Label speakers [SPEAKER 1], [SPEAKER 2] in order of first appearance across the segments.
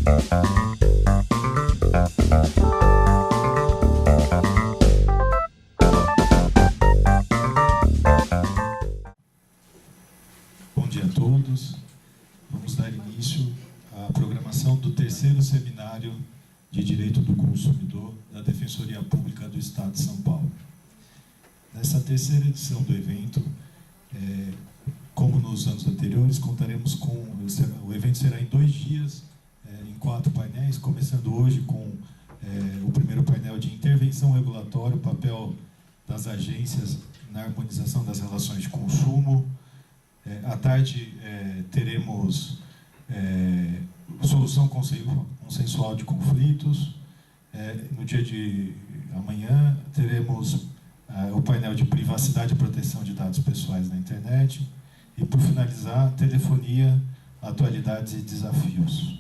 [SPEAKER 1] Bom dia a todos. Vamos dar início à programação do terceiro seminário de Direito do Consumidor da Defensoria Pública do Estado de São Paulo. Nessa terceira edição do evento, como nos anos anteriores, contaremos com... O evento será em 2 dias, em 4 painéis, começando hoje com o primeiro painel de intervenção regulatória, o papel das agências na harmonização das relações de consumo. À tarde teremos solução consensual de conflitos. No dia de amanhã teremos o painel de privacidade e proteção de dados pessoais na internet. E, por finalizar, telefonia, atualidades e desafios.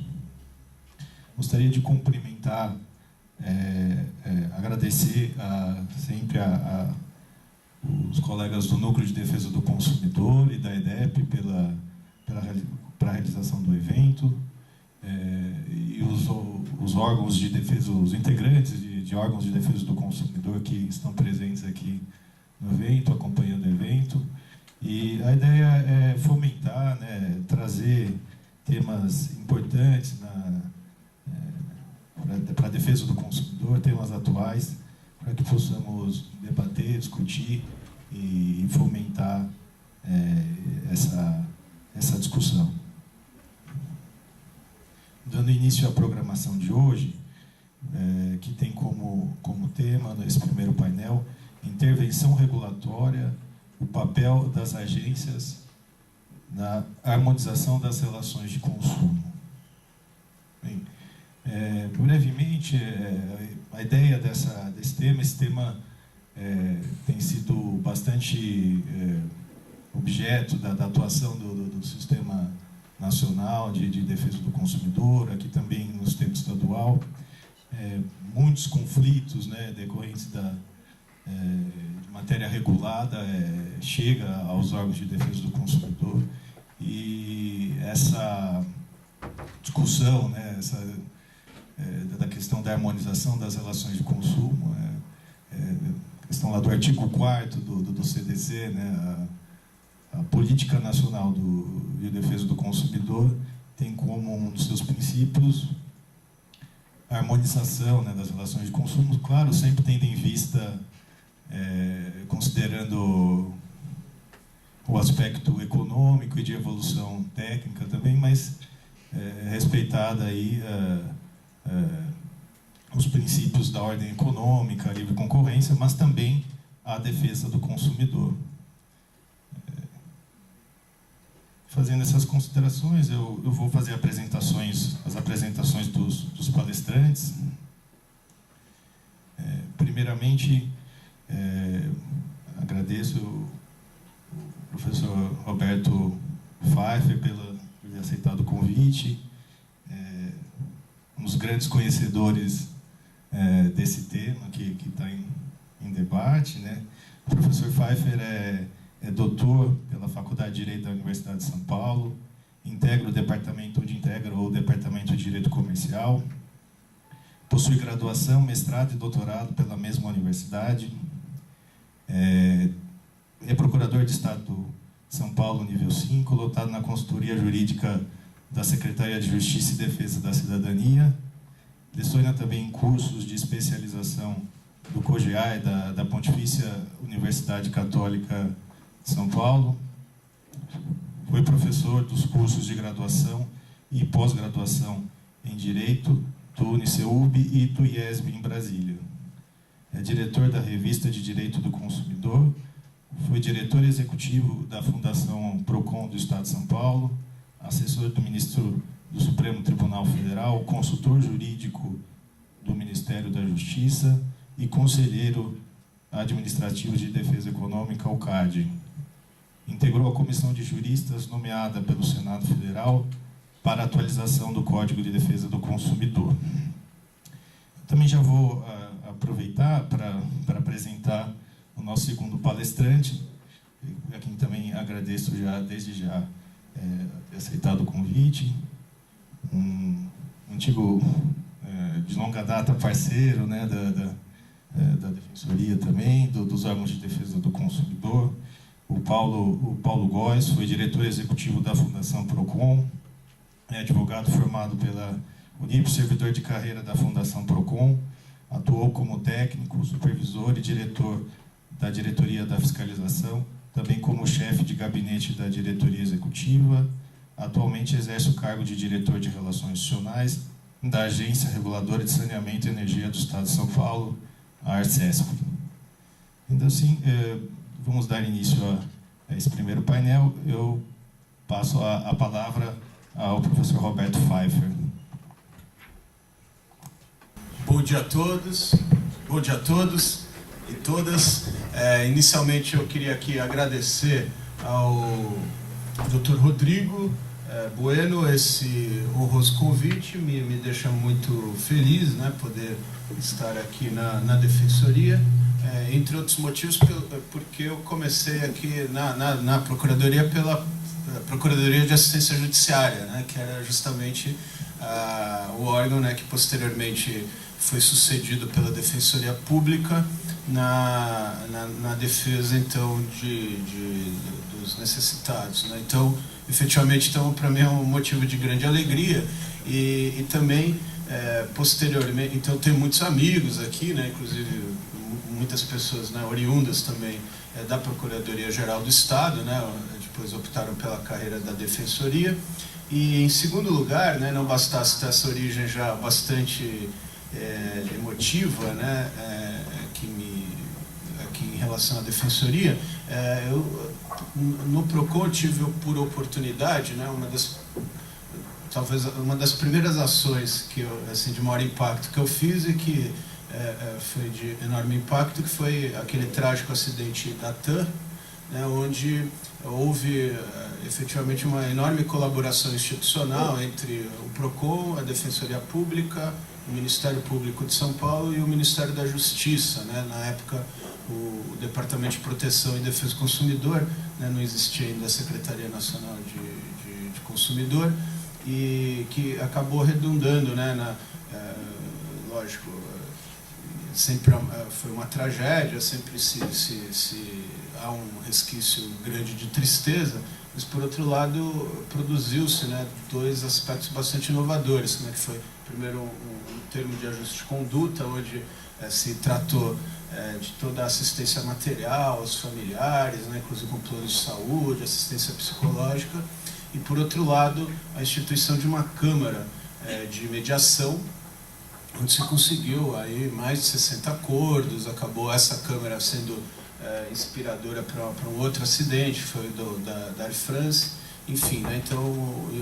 [SPEAKER 1] Gostaria de cumprimentar, agradecer sempre os colegas do Núcleo de Defesa do Consumidor e da EDEP pela realização do evento, e os órgãos de defesa, os integrantes de órgãos de defesa do consumidor que estão presentes aqui no evento, acompanhando o evento. E a ideia é fomentar, trazer temas importantes para a defesa do consumidor, temas atuais, para que possamos debater, discutir e fomentar essa discussão. Dando início à programação de hoje, que tem como tema, nesse primeiro painel, intervenção regulatória, o papel das agências na harmonização das relações de consumo. Bem, brevemente, a ideia desse tema, esse tema tem sido bastante objeto da atuação do Sistema Nacional de Defesa do Consumidor, aqui também no sistema estadual. Muitos conflitos decorrentes de matéria regulada chega aos órgãos de defesa do consumidor, e essa discussão da questão da harmonização das relações de consumo, a questão lá do artigo 4º do CDC, a Política Nacional de Defesa do Consumidor tem como um dos seus princípios a harmonização das relações de consumo, claro, sempre tendo em vista, considerando o aspecto econômico e de evolução técnica também, mas respeitada aí os princípios da ordem econômica, a livre concorrência, mas também a defesa do consumidor. Fazendo essas considerações, eu vou fazer as apresentações dos palestrantes. Primeiramente, agradeço o professor Roberto Pfeiffer por ter aceitado o convite, um dos grandes conhecedores desse tema que está em debate. O professor Pfeiffer é doutor pela Faculdade de Direito da Universidade de São Paulo, integra o departamento de Direito Comercial, possui graduação, mestrado e doutorado pela mesma universidade, é procurador de Estado de São Paulo, nível 5, lotado na consultoria jurídica da Secretaria de Justiça e Defesa da Cidadania, leciona também cursos de especialização do COGEAI, da Pontifícia Universidade Católica de São Paulo. Foi professor dos cursos de graduação e pós-graduação em Direito do Uniceub e do IESB em Brasília. É diretor da Revista de Direito do Consumidor, foi diretor executivo da Fundação Procon do Estado de São Paulo, assessor do ministro do Supremo Tribunal Federal, consultor jurídico do Ministério da Justiça e conselheiro administrativo de defesa econômica, o CAD. Integrou a comissão de juristas nomeada pelo Senado Federal para a atualização do Código de Defesa do Consumidor. Também já vou aproveitar para apresentar o nosso segundo palestrante, a quem também agradeço desde já ter aceitado o convite, um antigo, de longa data, parceiro, né, da Defensoria também, dos órgãos de defesa do consumidor. O Paulo Góes foi diretor executivo da Fundação Procon, advogado formado pela Unip, servidor de carreira da Fundação Procon, atuou como técnico, supervisor e diretor da Diretoria da Fiscalização, também como chefe de gabinete da Diretoria Executiva. Atualmente exerce o cargo de diretor de Relações Institucionais da Agência Reguladora de Saneamento e Energia do Estado de São Paulo, a Arcesp. Então, assim, vamos dar início a esse primeiro painel. Eu passo a palavra ao professor Roberto Pfeiffer.
[SPEAKER 2] Bom dia a todos e todas. Inicialmente eu queria aqui agradecer ao Dr. Rodrigo Bueno esse honroso convite, me deixa muito feliz, né, poder estar aqui na Defensoria, entre outros motivos porque eu comecei aqui na Procuradoria pela Procuradoria de Assistência Judiciária, né, que era justamente o órgão, né, que posteriormente foi sucedido pela Defensoria Pública na defesa, então, dos necessitados, né? Então, efetivamente, para mim é um motivo de grande alegria e também, posteriormente, então, tenho muitos amigos aqui, né, inclusive muitas pessoas, né, oriundas também da Procuradoria-Geral do Estado, né, depois optaram pela carreira da Defensoria. E, em segundo lugar, né, não bastasse ter essa origem já bastante emotiva, né, aqui em relação à Defensoria, eu no Procon tive por oportunidade, né, talvez uma das primeiras ações que eu, assim, de maior impacto que eu fiz e que foi de enorme impacto, que foi aquele trágico acidente da TAM, né, onde houve efetivamente uma enorme colaboração institucional entre o Procon, a Defensoria Pública, o Ministério Público de São Paulo e o Ministério da Justiça, né? Na época, o Departamento de Proteção e Defesa do Consumidor, né? Não existia ainda a Secretaria Nacional de Consumidor, e que acabou redundando, né, lógico, sempre foi uma tragédia, sempre há um resquício grande de tristeza, mas, por outro lado, produziu-se, né, dois aspectos bastante inovadores, né, que foi, primeiro, um termo de ajuste de conduta, onde se tratou de toda a assistência material aos familiares, né, inclusive com plano de saúde, assistência psicológica, e, por outro lado, a instituição de uma Câmara de mediação, onde se conseguiu aí mais de 60 acordos. Acabou essa Câmara sendo inspiradora para um outro acidente, foi da Air France, enfim, né? Então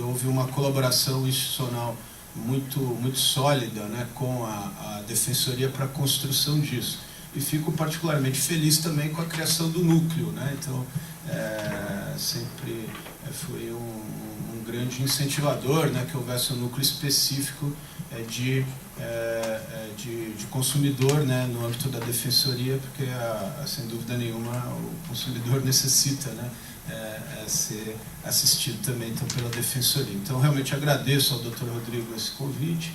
[SPEAKER 2] houve uma colaboração institucional muito sólida, né, com a Defensoria para a construção disso. E fico particularmente feliz também com a criação do núcleo, né? Então sempre foi um grande incentivador, né, que houvesse um núcleo específico de consumidor, né, no âmbito da Defensoria, porque, sem dúvida nenhuma, o consumidor necessita, né, ser assistido também, então, pela Defensoria. Então, realmente agradeço ao Dr. Rodrigo esse convite,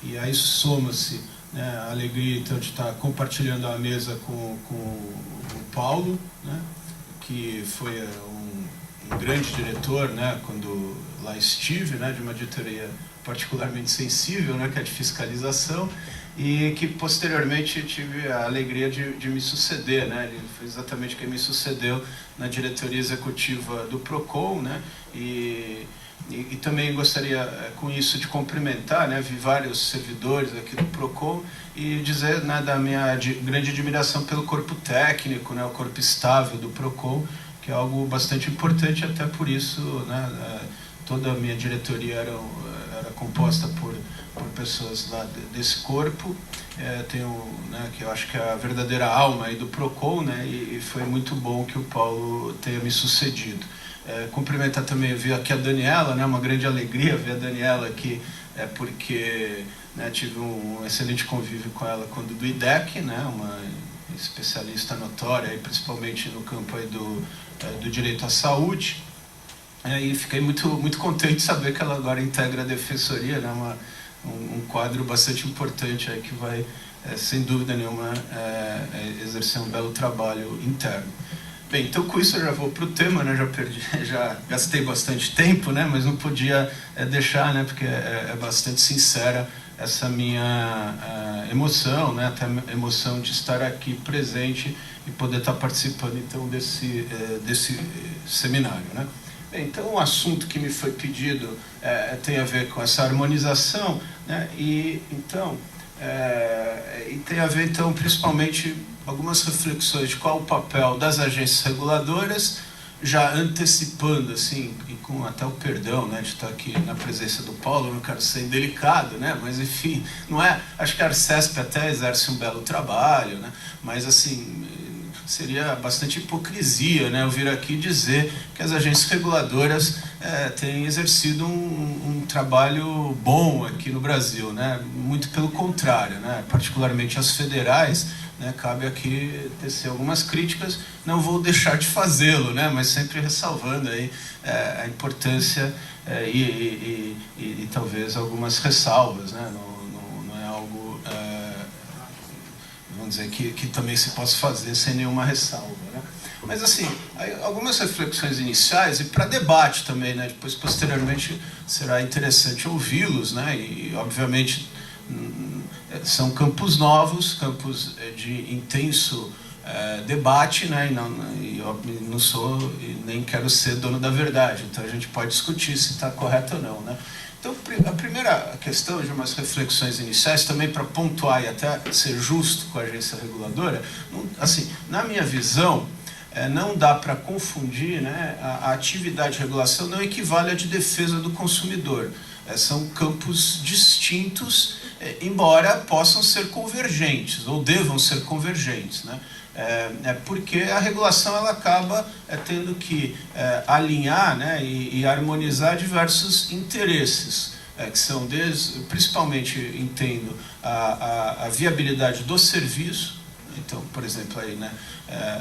[SPEAKER 2] e aí soma-se, né, a alegria, então, de estar compartilhando a mesa com o Paulo, né, que foi um grande diretor, né, quando lá estive, né, de uma diretoria particularmente sensível, né, que é a de fiscalização, e que posteriormente tive a alegria de me suceder, né, ele foi exatamente quem me sucedeu na diretoria executiva do Procon, né, e também gostaria com isso de cumprimentar, né, vi vários servidores aqui do Procon e dizer, né, da minha grande admiração pelo corpo técnico, né, o corpo estável do Procon, que é algo bastante importante, até por isso, né, toda a minha diretoria era composta por pessoas lá desse corpo. Tenho, né, que eu acho que é a verdadeira alma aí do Procon, né, e foi muito bom que o Paulo tenha me sucedido. Cumprimentar também, ver aqui a Daniela, né, uma grande alegria ver a Daniela aqui, porque, né, tive um excelente convívio com ela quando do IDEC, né, uma especialista notória, aí, principalmente no campo aí do direito à saúde. E fiquei muito contente de saber que ela agora integra a Defensoria, né? Um quadro bastante importante aí que vai, sem dúvida nenhuma, exercer um belo trabalho interno. Bem, então com isso eu já vou para o tema, né? Já gastei bastante tempo, né? Mas não podia deixar, né? Porque é bastante sincera essa minha emoção, né? Até a emoção de estar aqui presente e poder estar participando então desse seminário, né? Bem, então o assunto que me foi pedido tem a ver com essa harmonização, né? E tem a ver então principalmente algumas reflexões de qual o papel das agências reguladoras, já antecipando, assim, e com até o perdão, né, de estar aqui na presença do Paulo, eu não quero ser indelicado, né, mas enfim, não é, acho que a Arcesp até exerce um belo trabalho, né, mas assim, seria bastante hipocrisia, né, eu vir aqui dizer que as agências reguladoras têm exercido um trabalho bom aqui no Brasil, né, muito pelo contrário, né, particularmente as federais, né, cabe aqui tecer algumas críticas, não vou deixar de fazê-lo, né, mas sempre ressalvando aí, a importância e talvez algumas ressalvas, né, não é algo, vamos dizer, que também se possa fazer sem nenhuma ressalva, né. Mas assim, algumas reflexões iniciais e para debate também, né, depois posteriormente será interessante ouvi-los, né, e obviamente são campos novos, campos de intenso debate, né? E eu não sou e nem quero ser dono da verdade, então a gente pode discutir se está correto ou não, né? Então, a primeira questão de umas reflexões iniciais, também para pontuar e até ser justo com a agência reguladora, assim, na minha visão, não dá para confundir, né? A atividade de regulação não equivale à de defesa do consumidor. São campos distintos, embora possam ser convergentes, ou devam ser convergentes, né? Porque a regulação ela acaba tendo que alinhar, né, e harmonizar diversos interesses, que são, principalmente, entendo, a viabilidade do serviço. Então, por exemplo, aí, né,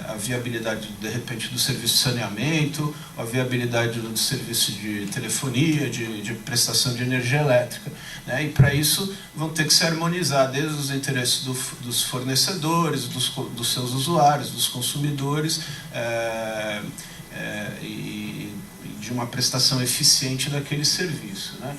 [SPEAKER 2] a viabilidade, de repente, do serviço de saneamento, a viabilidade do serviço de telefonia, de prestação de energia elétrica, né? E para isso vão ter que se harmonizar desde os interesses dos fornecedores, dos seus usuários, dos consumidores, e de uma prestação eficiente daquele serviço, né?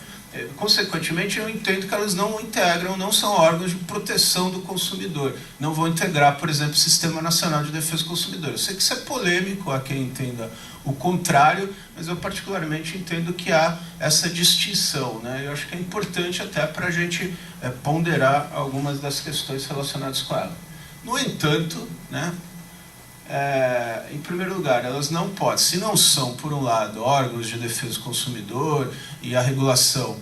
[SPEAKER 2] Consequentemente, eu entendo que elas não integram, não são órgãos de proteção do consumidor. Não vão integrar, por exemplo, o Sistema Nacional de Defesa do Consumidor. Eu sei que isso é polêmico, há quem entenda o contrário, mas eu particularmente entendo que há essa distinção, né? Eu acho que é importante até para a gente ponderar algumas das questões relacionadas com ela. No entanto, né, em primeiro lugar, elas não podem, se não são, por um lado, órgãos de defesa do consumidor e a regulação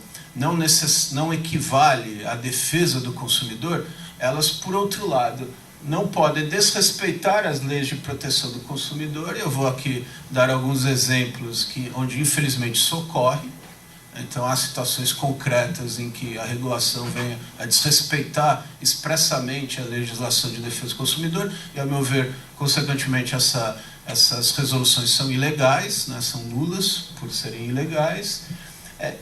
[SPEAKER 2] não equivale à defesa do consumidor, elas, por outro lado, não podem desrespeitar as leis de proteção do consumidor. Eu vou aqui dar alguns exemplos onde, infelizmente, isso ocorre. Então, há situações concretas em que a regulação venha a desrespeitar expressamente a legislação de defesa do consumidor e, a meu ver, consequentemente, essas resoluções são ilegais, né, são nulas por serem ilegais,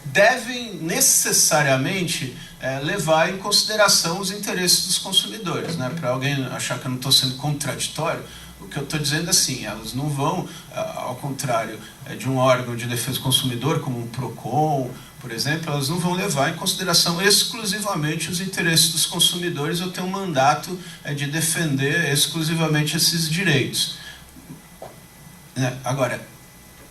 [SPEAKER 2] devem necessariamente levar em consideração os interesses dos consumidores, né? Para alguém achar que eu não estou sendo contraditório, o que eu estou dizendo é assim, elas não vão, ao contrário de um órgão de defesa do consumidor, como um PROCON, por exemplo, elas não vão levar em consideração exclusivamente os interesses dos consumidores ou ter um mandato de defender exclusivamente esses direitos. Agora,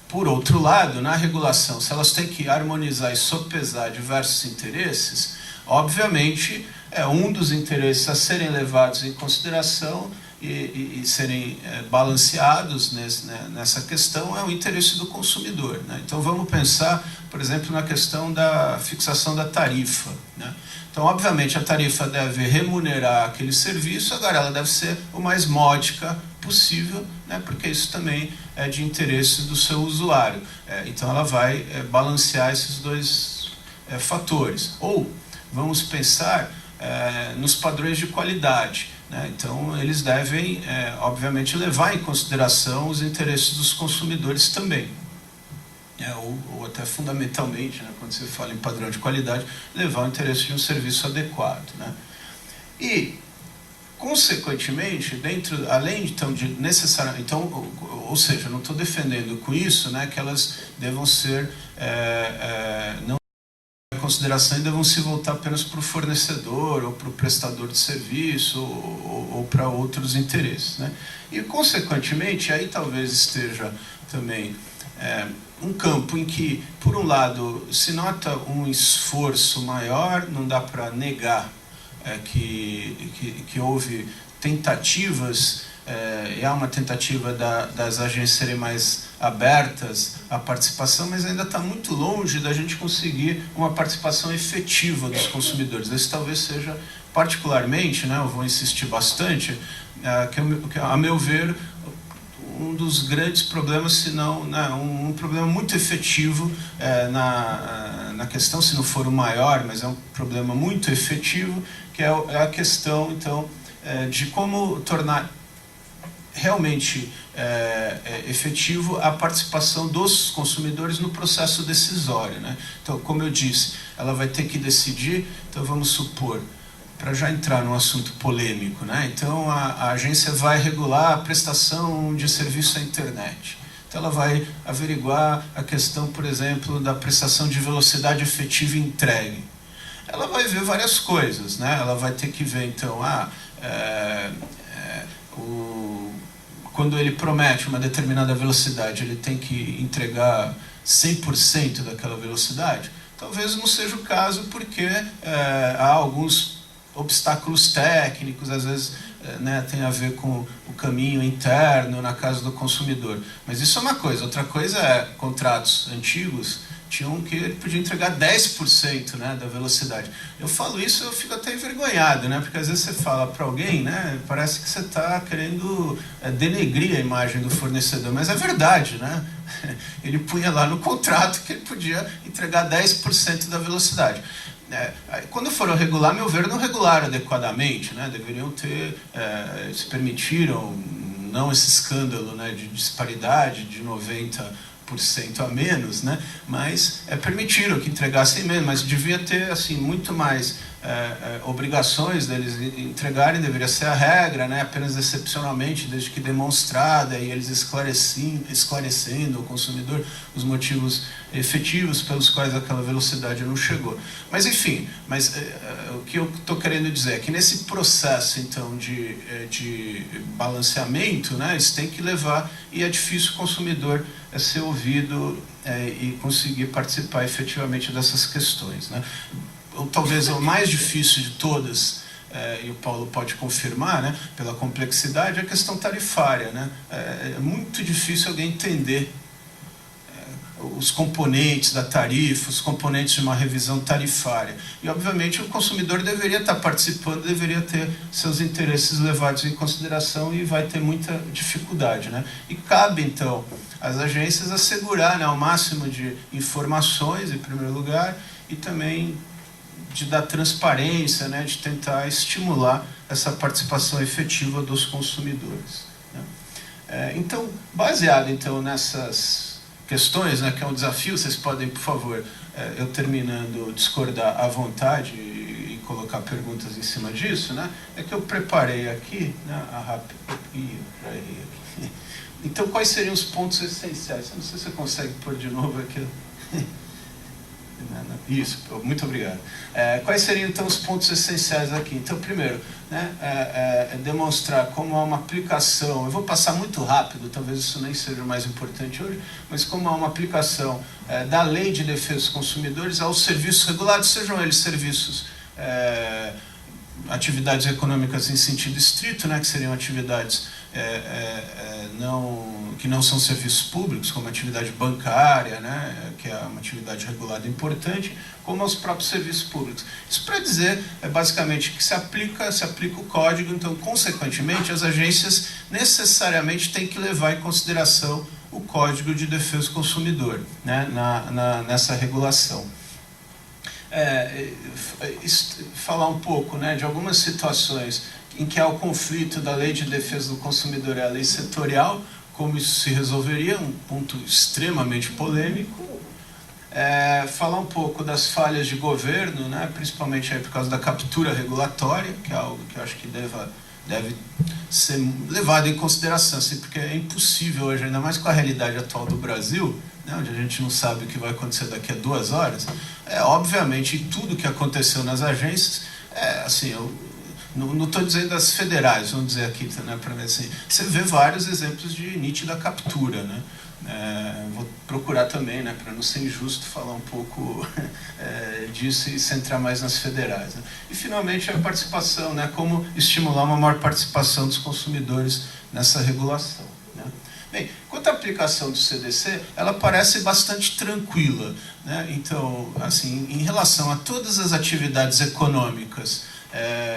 [SPEAKER 2] por outro lado, na regulação, se elas têm que harmonizar e sopesar diversos interesses, obviamente, um dos interesses a serem levados em consideração e serem balanceados nessa questão é o interesse do consumidor, né? Então, vamos pensar, por exemplo, na questão da fixação da tarifa, né? Então, obviamente, a tarifa deve remunerar aquele serviço, agora ela deve ser o mais módica possível, né? Porque isso também é de interesse do seu usuário. Então, ela vai balancear esses dois fatores. Ou, vamos pensar nos padrões de qualidade, né? Então, eles devem, obviamente, levar em consideração os interesses dos consumidores também. ou até fundamentalmente, né, quando você fala em padrão de qualidade, levar o interesse de um serviço adequado, né? E, consequentemente, além então de necessariamente, então, ou seja, não estou defendendo com isso, né, que elas devam ser não em consideração e devam se voltar apenas para o fornecedor ou para o prestador de serviço ou para outros interesses, né? E, consequentemente, aí talvez esteja também um campo em que, por um lado, se nota um esforço maior, não dá para negar que houve tentativas, e há uma tentativa das agências serem mais abertas à participação, mas ainda está muito longe da gente conseguir uma participação efetiva dos consumidores. Esse talvez seja particularmente, né, eu vou insistir bastante, que a meu ver, um dos grandes problemas, se não, né, um problema muito efetivo na questão, se não for o maior, mas é um problema muito efetivo, que é a questão, então, de como tornar realmente efetivo a participação dos consumidores no processo decisório, né? Então, como eu disse, ela vai ter que decidir, então vamos supor, para já entrar num assunto polêmico, né? Então, a agência vai regular a prestação de serviço à internet. Então, ela vai averiguar a questão, por exemplo, da prestação de velocidade efetiva entregue. Ela vai ver várias coisas, né? Ela vai ter que ver, então, quando ele promete uma determinada velocidade, ele tem que entregar 100% daquela velocidade? Talvez não seja o caso, porque há alguns obstáculos técnicos, às vezes né, tem a ver com o caminho interno na casa do consumidor. Mas isso é uma coisa. Outra coisa é contratos antigos tinham que ele podia entregar 10%, né, da velocidade. Eu falo isso, eu fico até envergonhado, né, porque às vezes você fala para alguém, né, parece que você está querendo denegrir a imagem do fornecedor, mas é verdade, né? Ele punha lá no contrato que ele podia entregar 10% da velocidade. Quando foram regular, meu ver, não regularam adequadamente, né? Deveriam ter, se permitiram, não esse escândalo, né, de disparidade de 90% a menos, né? Mas permitiram que entregassem menos, mas devia ter assim, muito mais obrigações deles entregarem, deveria ser a regra, né? Apenas excepcionalmente, desde que demonstrada, e eles esclarecendo ao consumidor os motivos efetivos pelos quais aquela velocidade não chegou. Mas enfim, o que eu estou querendo dizer é que nesse processo então de balanceamento, né, isso tem que levar, e é difícil o consumidor ser ouvido e conseguir participar efetivamente dessas questões, né? Ou talvez o mais difícil de todas, e o Paulo pode confirmar, né, pela complexidade, é a questão tarifária, né? É muito difícil alguém entender os componentes da tarifa, os componentes de uma revisão tarifária. E, obviamente, o consumidor deveria estar participando, deveria ter seus interesses levados em consideração e vai ter muita dificuldade, né? E cabe, então, às agências assegurar, né, o máximo de informações, em primeiro lugar, e também de dar transparência, né, de tentar estimular essa participação efetiva dos consumidores, né? Então, baseado então nessas questões, né, que é um desafio, vocês podem, por favor, eu terminando, discordar à vontade e colocar perguntas em cima disso, né? É que eu preparei aqui, né, então, quais seriam os pontos essenciais? Eu não sei se você consegue pôr de novo aqui. Isso, muito obrigado. Quais seriam então os pontos essenciais aqui? Então, primeiro, né, demonstrar como há uma aplicação, eu vou passar muito rápido, talvez isso nem seja o mais importante hoje, mas como há uma aplicação da Lei de Defesa dos Consumidores aos serviços regulados, sejam eles serviços, atividades econômicas em sentido estrito, né, que seriam atividades que não são serviços públicos, como a atividade bancária, né, que é uma atividade regulada importante, como aos próprios serviços públicos. Isso para dizer, basicamente, que se aplica o código, então, consequentemente, as agências necessariamente têm que levar em consideração o Código de Defesa do Consumidor, né, nessa regulação. Falar um pouco, né, de algumas situações em que há o conflito da Lei de Defesa do Consumidor e a lei setorial, como isso se resolveria, um ponto extremamente polêmico. Falar um pouco das falhas de governo, né, principalmente aí por causa da captura regulatória, que é algo que eu acho que deve ser levado em consideração, assim, porque é impossível hoje, ainda mais com a realidade atual do Brasil, né, onde a gente não sabe o que vai acontecer daqui a 2 horas. Obviamente, tudo que aconteceu nas agências, assim, eu não estou dizendo das federais, vamos dizer aqui, né, para ver assim, você vê vários exemplos de nítida captura, né? Vou procurar também, né, para não ser injusto, falar um pouco disso e centrar mais nas federais, né? E, finalmente, a participação, né, como estimular uma maior participação dos consumidores nessa regulação, né? Bem, quanto à aplicação do CDC, ela parece bastante tranquila, né? Então, assim, em relação a todas as atividades econômicas,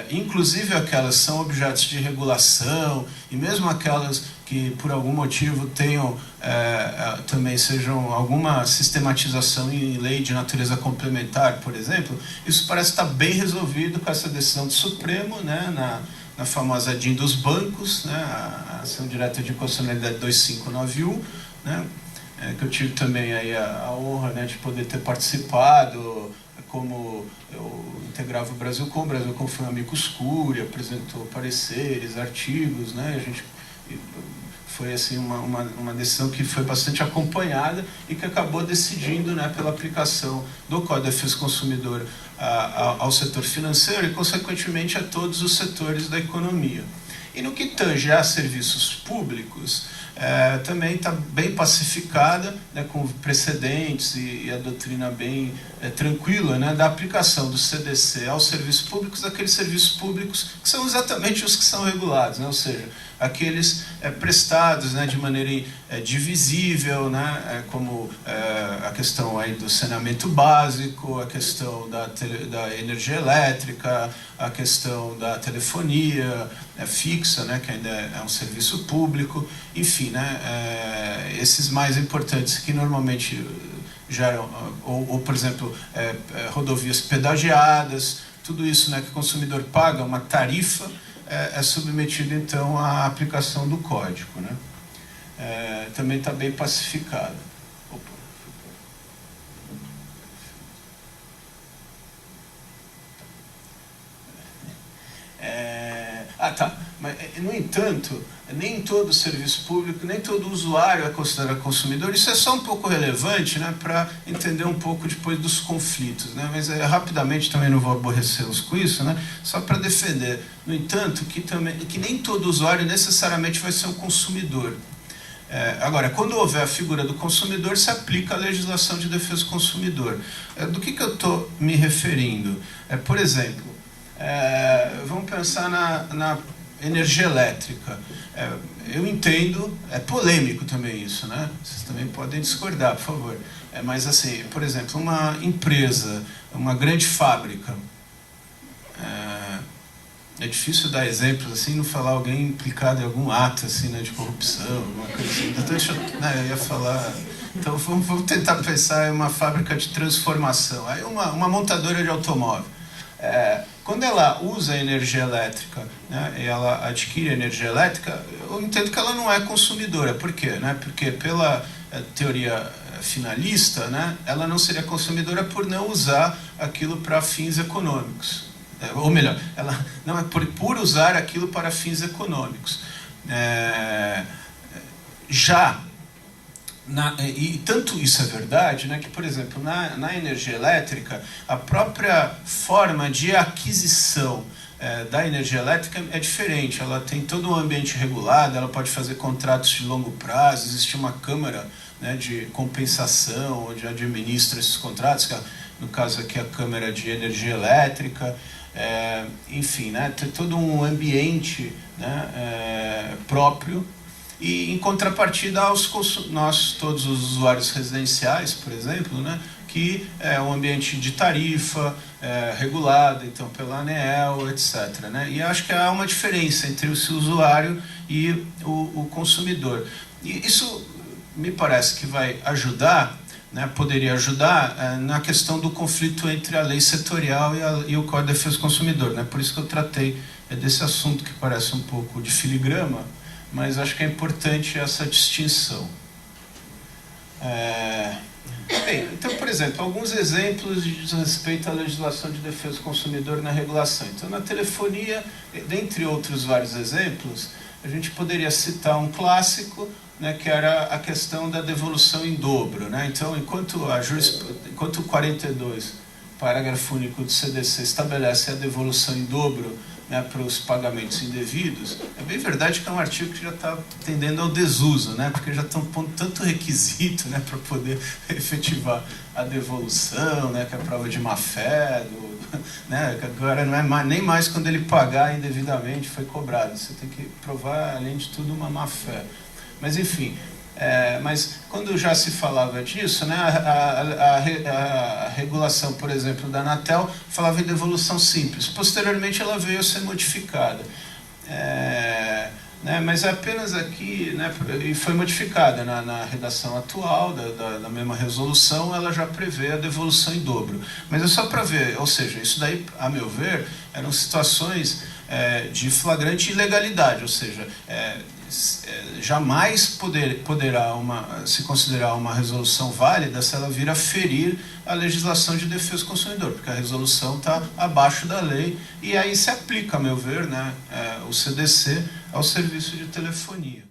[SPEAKER 2] inclusive aquelas que são objetos de regulação, e mesmo aquelas que por algum motivo tenham, também sejam alguma sistematização em lei de natureza complementar, por exemplo, isso parece estar bem resolvido com essa decisão do Supremo, né, na famosa DIN dos bancos, né, a ação direta de inconstitucionalidade 2591, né, que eu tive também aí a honra, né, de poder ter participado, como eu integrava o Brasil Com foi um amicus curiae, apresentou pareceres, artigos, né, a gente foi assim uma decisão que foi bastante acompanhada e que acabou decidindo, né, pela aplicação do Código de Defesa do Consumidor ao setor financeiro e, consequentemente, a todos os setores da economia. E no que tange a serviços públicos, também está bem pacificada, né, com precedentes e a doutrina bem tranquila, né, da aplicação do CDC aos serviços públicos, aqueles serviços públicos que são exatamente os que são regulados, né, ou seja, aqueles prestados, né, de maneira divisível, né, como a questão aí do saneamento básico, a questão da energia elétrica, a questão da telefonia fixa, né, que ainda é um serviço público, enfim, né, esses mais importantes que normalmente geram, ou por exemplo, rodovias pedagiadas, tudo isso, né, que o consumidor paga uma tarifa, é submetido, então, à aplicação do código, né? Também está bem pacificada. Tá. Mas, no entanto, nem todo serviço público, nem todo usuário é considerado consumidor. Isso é só um pouco relevante, né, para entender um pouco depois dos conflitos, né? Mas rapidamente também não vou aborrecê-los com isso, né, só para defender. No entanto, que nem todo usuário necessariamente vai ser um consumidor. Agora, quando houver a figura do consumidor, se aplica a legislação de defesa do consumidor. Do que eu estou me referindo? Por exemplo, vamos pensar na energia elétrica. Eu entendo, é polêmico também isso, né? Vocês também podem discordar, por favor. Mas, assim, por exemplo, uma empresa, uma grande fábrica, é difícil dar exemplos assim, não falar alguém implicado em algum ato assim, né, de corrupção, alguma coisa assim. Então, eu ia falar. Então, vamos tentar pensar em uma fábrica de transformação. Aí uma montadora de automóvel. Quando ela usa energia elétrica, né, e ela adquire energia elétrica, eu entendo que ela não é consumidora. Por quê? Né? Porque pela teoria finalista, né, ela não seria consumidora por não usar aquilo para fins econômicos. Ou melhor, ela não é por usar aquilo para fins econômicos. E tanto isso é verdade, né, que, por exemplo, na energia elétrica, a própria forma de aquisição da energia elétrica é diferente. Ela tem todo um ambiente regulado, ela pode fazer contratos de longo prazo, existe uma câmara, né, de compensação, onde administra esses contratos, que no caso aqui a Câmara de Energia Elétrica, enfim, né, tem todo um ambiente, né, próprio. E, em contrapartida, nós, todos os usuários residenciais, por exemplo, né, que é um ambiente de tarifa regulado, então, pela ANEEL, etc., né? E acho que há uma diferença entre o seu usuário e o consumidor. E isso me parece que vai ajudar, né, poderia ajudar na questão do conflito entre a lei setorial e o Código de Defesa do Consumidor, né? Por isso que eu tratei desse assunto que parece um pouco de filigrama, mas acho que é importante essa distinção. Bem, então, por exemplo, alguns exemplos de respeito à legislação de defesa do consumidor na regulação. Então, na telefonia, dentre outros vários exemplos, a gente poderia citar um clássico, né, que era a questão da devolução em dobro, né? Então, enquanto o 42, parágrafo único do CDC, estabelece a devolução em dobro, né, para os pagamentos indevidos, é bem verdade que é um artigo que já está tendendo ao desuso, né, porque já estão pondo tanto requisito, né, para poder efetivar a devolução, né, que é a prova de má-fé, né, agora não é nem mais quando ele pagar indevidamente foi cobrado, você tem que provar, além de tudo, uma má-fé. Mas, enfim, mas quando já se falava disso, né, a regulação, por exemplo, da Anatel falava em devolução simples. Posteriormente ela veio a ser modificada. Né, mas apenas aqui, né, e foi modificada na redação atual da mesma resolução, ela já prevê a devolução em dobro. Mas é só para ver, ou seja, isso daí, a meu ver, eram situações de flagrante ilegalidade, ou seja, jamais poderá se considerar uma resolução válida se ela vir a ferir a legislação de defesa do consumidor, porque a resolução está abaixo da lei e aí se aplica, a meu ver, né, o CDC ao serviço de telefonia.